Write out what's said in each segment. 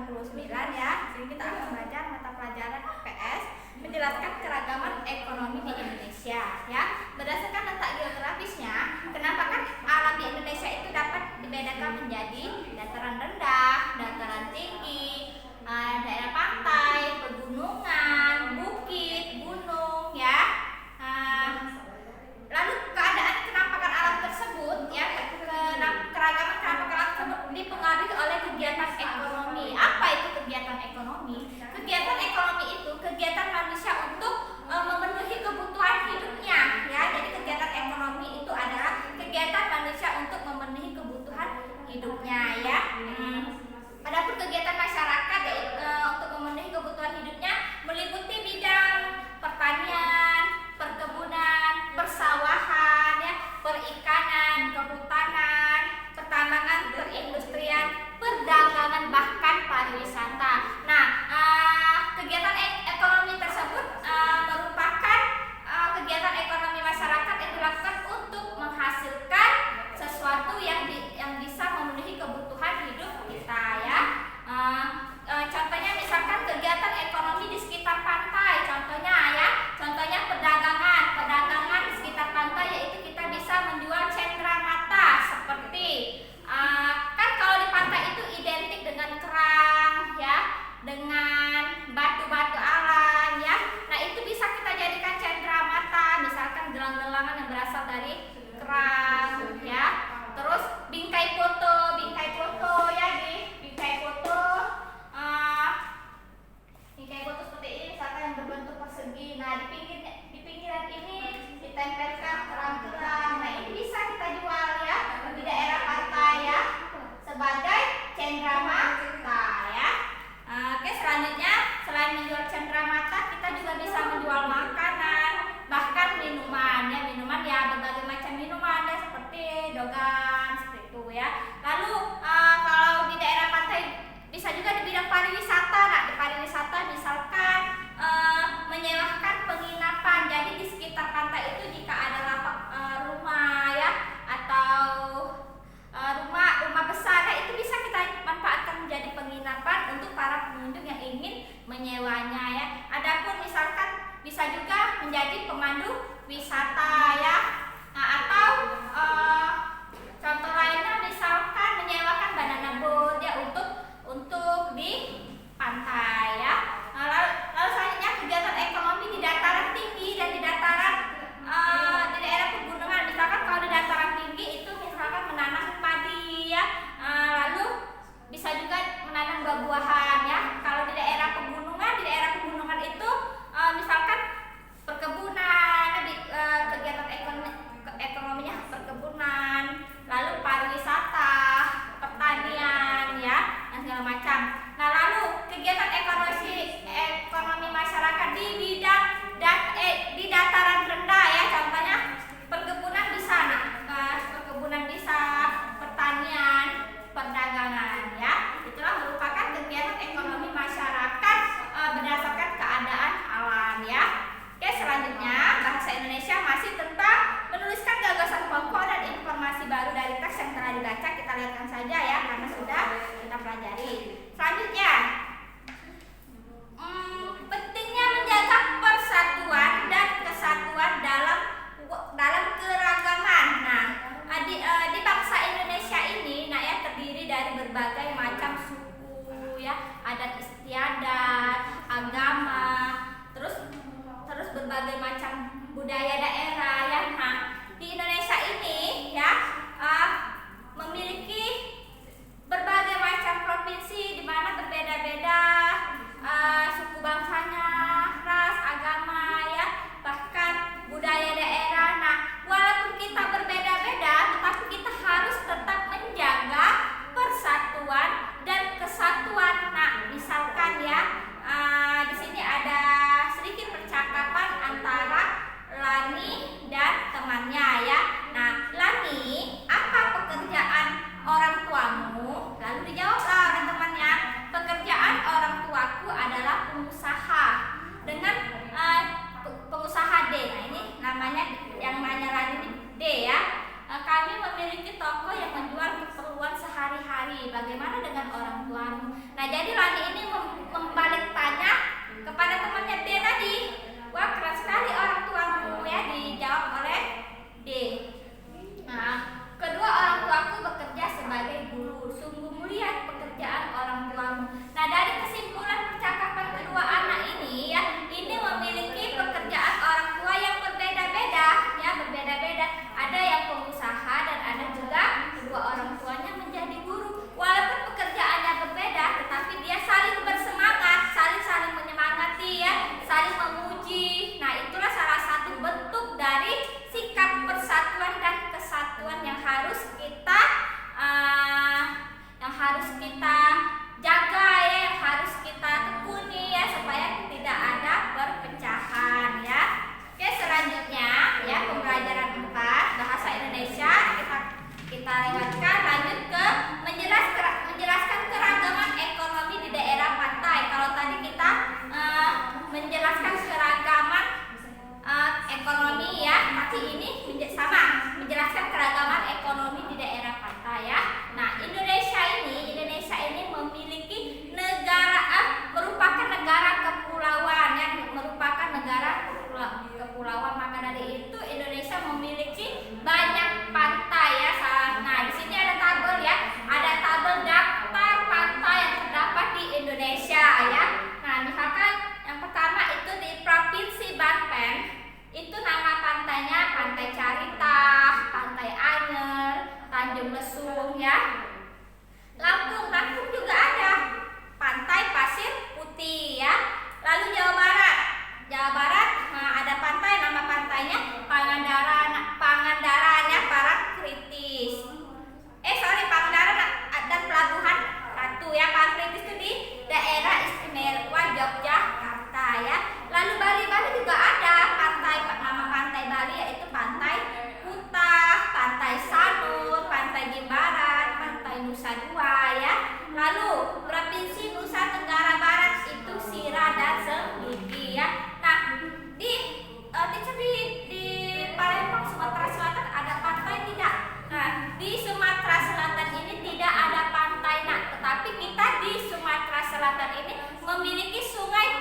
89 ya. Di sini kita akan belajar mata pelajaran PS menjelaskan keragaman ekonomi di Indonesia ya. Berdasarkan letak geografisnya, kenapa kan alam di Indonesia itu dapat dibedakan menjadi dataran rendah, dataran tinggi, daerah pantai, pegunungan, bukit, gunung ya. Lalu keadaan kenampakan alam tersebut ya, keragaman kenampakan alam tersebut dipengaruhi oleh kegiatan ekonomi. Apa itu kegiatan ekonomi? Kegiatan ekonomi itu kegiatan manusia untuk memenuhi kebutuhan hidupnya ya. Jadi kegiatan ekonomi itu adalah kegiatan manusia untuk memenuhi kebutuhan hidupnya ya. Adapun kegiatan masyarakat untuk memenuhi kebutuhan hidupnya meliputi bidang pertanian, perkebunan, persawahan ya, perikanan, kehutanan, pertambangan, perindustrian, perdagangan, bahkan pariwisata. Nah, kegiatan ekonomi tersebut merupakan kegiatan ekonomi masyarakat yang dilakukan untuk menghasilkan sesuatu yang bisa memenuhi kebutuhan hidup kita ya. Contohnya misalkan kegiatan ekonomi di sekitar pantai, contohnya perdagangan di sekitar pantai, yaitu kita bisa menjual cenderamata seperti kan kalau di pantai itu identik dengan kerang ya, dengan batu-batu alam ya. Nah, itu bisa kita jadikan cenderamata, misalkan gelang-gelangan yang berasal dari kerang ya. Terus bingkai foto ya, bingkai foto seperti ini misalkan yang berbentuk persegi. Nah, di pinggiran ini ditempelkan kerang-kerang. Nah, ini bisa kita jual ya di daerah pantai ya sebagai cenderamata ya. Oke, selanjutnya selain menjual cenderamata, kita juga bisa menjual makanan, bahkan minuman ya, berbagai macam minuman ya, seperti dogan seperti itu ya. Lalu kalau di daerah pantai bisa juga di bidang pariwisata. Nah, di pariwisata misalkan menyewakan penginapan. Jadi di sekitar pantai itu jika ada rumah ya, atau rumah besar ya, itu bisa kita manfaatkan menjadi penginapan untuk para pengunjung yang ingin menyewanya ya. Adapun misalkan bisa juga menjadi pemandu wisata ya. Nah, atau contoh lainnya misalkan menyewakan banana boat ya untuk di pantai ya. Lalu selanjutnya kegiatan ekonomi di dataran tinggi dan di dataran di daerah pegunungan. Misalkan kalau di dataran tinggi itu misalkan menanam padi ya, lalu bisa juga menanam buah-buahan ya. Kalau di daerah pegunungan itu misalkan perkebunan, kegiatan kita jaga ya, yang harus kita tekuni ya, supaya tidak ada perpecahan ya. Oke, selanjutnya ya, pembelajaran 4 bahasa Indonesia kita lewatkan, lanjut ke menjelaskan keragaman ekonomi di daerah pantai. Kalau tadi kita menjelaskan keragaman ekonomi ya, tapi ini sama, menjelaskan keragaman ekonomi di daerah pantai ya. Nah, Indonesia ini memiliki merupakan negara kepulauan ya, merupakan negara kepulauan. Maka dari itu Indonesia memiliki banyak pantai ya. Nah, di sini ada tabel ya, ada tabel daftar pantai yang terdapat di Indonesia ya. Nah, misalkan yang pertama itu di Provinsi Banten, itu nama pantainya Pantai Carita, Pantai Anyer, Tanjung Lesung ya. Lampung juga ada Pantai Pasir Putih ya. Lalu Jawa Barat ada pantai, nama pantainya Pangandaran ya, Parangtritis. Pangandaran dan Pelabuhan Ratu ya. Parangtritis itu di daerah istimewa Yogyakarta ya. Lalu Bali juga ada pantai, nama pantai Bali yaitu Pantai Kuta, Pantai Sanur, Pantai Jimbaran, Pantai Nusa Dua ya. Lalu Provinsi Nusa Tenggara Barat itu Sira dan Semigi ya. Nah, di Palembang Sumatera Selatan ada pantai tidak? Nah, di Sumatera Selatan ini tidak ada pantai tetapi kita di Sumatera Selatan ini memiliki sungai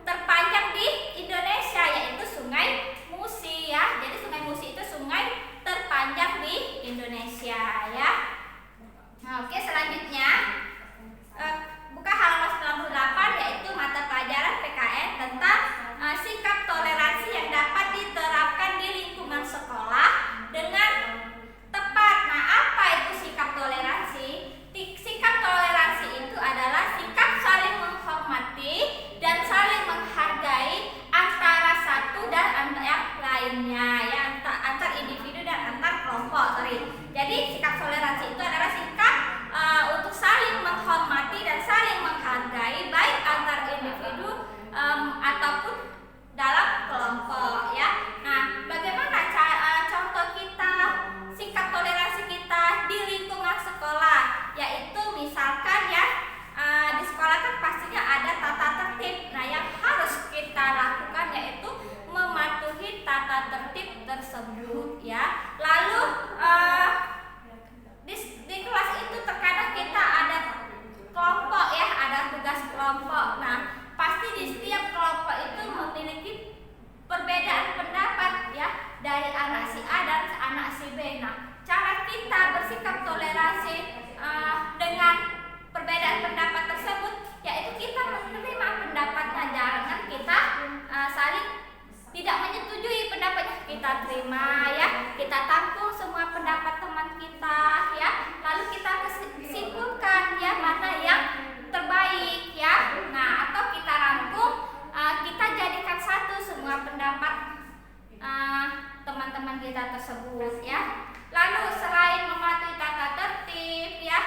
terpanjang di Indonesia, yaitu Sungai Musi ya. Jadi Sungai Musi itu sungai terpanjang di Indonesia ya. Nah, oke, selanjutnya buka halaman 98, yaitu mata pelajaran PKN tentang sikap toleransi yang dapat diterapkan di lingkungan sekolah dengan tepat. Nah, apa itu sikap toleransi? Sikap toleransi itu adalah sikap saling menghormati dan saling menghargai antara satu dan yang lainnya ya, antar individu dan antar kelompok. Jadi sikap toleransi itu adalah sikap untuk saling menghormati dan saling menghargai baik antar individu ataupun dalam kelompok ya. Nah, bagaimana contoh kita sikap toleransi kita di lingkungan sekolah? Yaitu misalkan ya, di sekolah kan pastinya ada tata tertib. Nah, yang harus kita lakukan yaitu mematuhi tata tertib tersebut ya. Lalu di kelas itu terkadang kita ada kelompok ya, ada tugas kelompok. Nah, pasti di setiap kelompok itu memiliki perbedaan pendapat ya, dari anak si A dan anak si B. Nah, cara kita bersikap toleransi dengan perbedaan pendapat tersebut yaitu kita menerima pendapatnya. Jangan kita saling tidak menyetujui pendapatnya, kita terima ya, kita tampung semua pendapat teman kita ya, lalu kita simpulkan ya mana yang terbaik ya. Nah, atau kita rangkum, kita jadikan satu semua pendapat teman-teman kita tersebut ya. Lalu selain mematuhi tata tertib ya,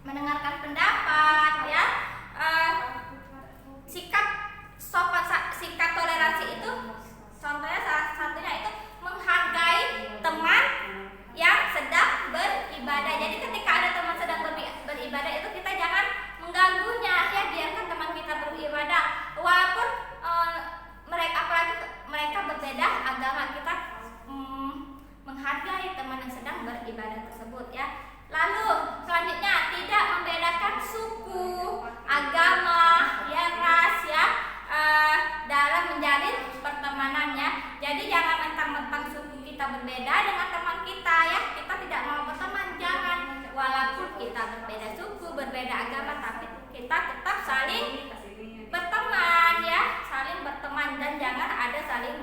mendengarkan pendapat ya, sikap toleransi itu contohnya salah satunya itu menghargai teman yang sedang beribadah. Jadi ketika ada teman sedang beribadah itu kita jangan mengganggunya ya, biarkan teman kita beribadah walaupun apalagi mereka berbeda agama, kita menghargai teman yang sedang beribadah tersebut ya. Lalu selanjutnya tidak membedakan suku, agama, ya ras ya dalam menjalin pertemanannya. Jadi jangan mentang-mentang suku kita berbeda dengan teman kita ya, kita tidak mau berteman. Jangan, walaupun kita berbeda suku, berbeda agama, tapi kita tetap saling berteman ya, saling berteman dan jangan ada saling